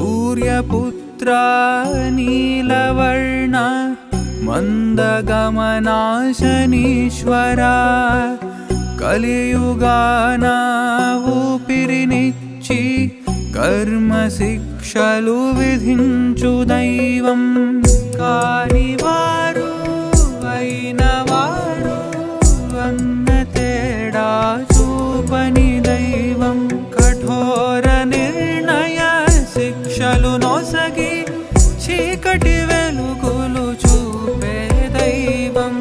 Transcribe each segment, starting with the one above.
सूर्यपुत्रा नीलवर्ण मंदगमना शनीश्वरा కలియుగాన ఊపిరినిచ్చి కర్మ శిక్షలు విధించు దైవం కాని వారు అయిన వారు అన్న తేడా చూపని దైవం కఠోర నిర్ణయ శిక్షలు నొసగి చీకటి వెలుగులు చూపే దైవం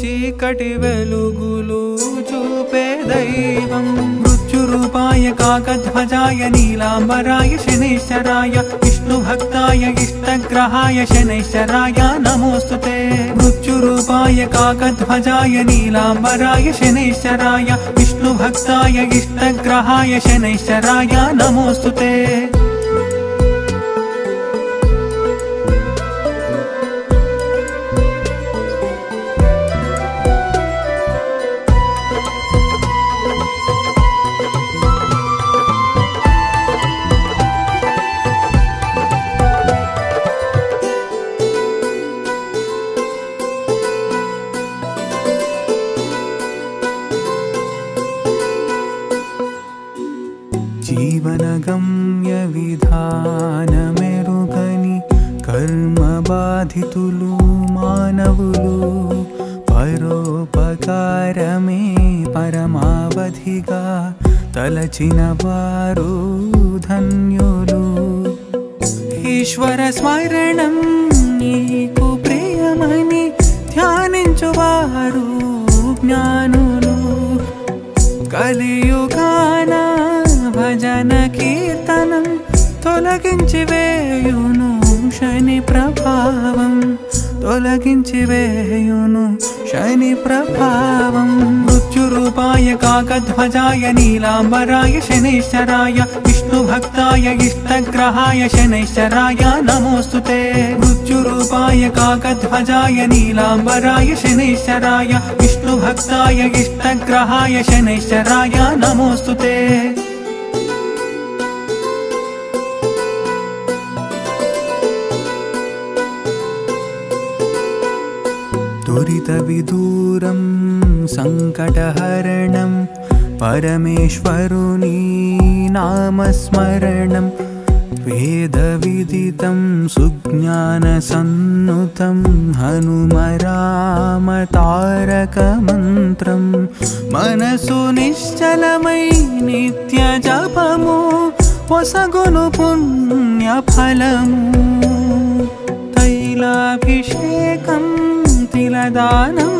చీకటి వెలుగులు చూపే దైవం మృత్యురూపాయ కాకధ్వజాయ నీలాంబరాయ శనైశ్చరాయ విష్ణుభక్తాయ ఇష్టగ్రహాయ శనైశ్చరాయ నమోస్తుతే మృత్యురూపాయ కాకధ్వజాయ నీలాంబరాయ శనైశ్చరాయ విష్ణుభక్తాయ ఇష్టగ్రహాయ శనైశ్చరాయ నమోస్తుతే జీవనగమ్య విధానమెరుగని కర్మబాధితులు మానవులు పరోపకారమే పరమావధిగా తలచిన వారు ధన్యులు ఈశ్వర స్మరణం నీకు ప్రియమని ధ్యానించువారు జ్ఞానులు కలియుగాన భజన కీర్తనం తొలగించి వేయును శని ప్రభావం తొలగించి వేయును శని ప్రభావం మృత్యురూపాయ కాకధ్వజాయ నీలాంబరాయ శనైశ్చరాయ విష్ణుభక్తాయ ఇష్టగ్రహాయ శనైశ్చరాయ నమోస్తుతే మృత్యురూపాయ కాకధ్వజాయ నీలాంబరాయ శనైశ్చరాయ విష్ణుభక్తాయ ఇష్టగ్రహాయ శనైశ్చరాయ నమోస్తుతే दुरितविदूरं सङ्कटहरणं परमेश्वरुनी नामस्मरणं वेदविदितं सुज्ञानसन्नुतं हनुमरामतारकमन्त्रं मनसु निश्चलमै नित्यजपमु वसगुनु पुण्यफलमु तैलाभिषेकं तिलदानं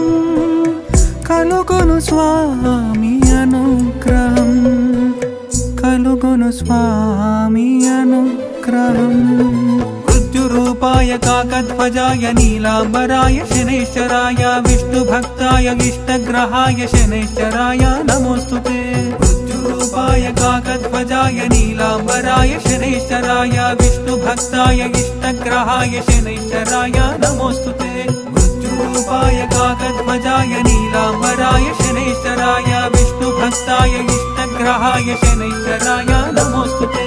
कलुगुनु स्वामी अनुग्रहं कलुगुनु स्वामी अनुग्रहं मृत्युरूपाय काकध्वजाय नीलांबराय शनैश्चराय विष्णुभक्ताय इष्टग्रहाय शनैश्चराय नमोस्तुते मृत्युरूपाय काकध्वजाय नीलांबराय शनैश्चराय विष्णुभक्ताय इष्टग्रहाय शनैश्चराय नमोस्तुते रूपाय काकध्वजाय नीलांबराय शनैश्चराय विष्णुभक्ताय इष्टग्रहाय शनैश्चराय नमोस्तुते।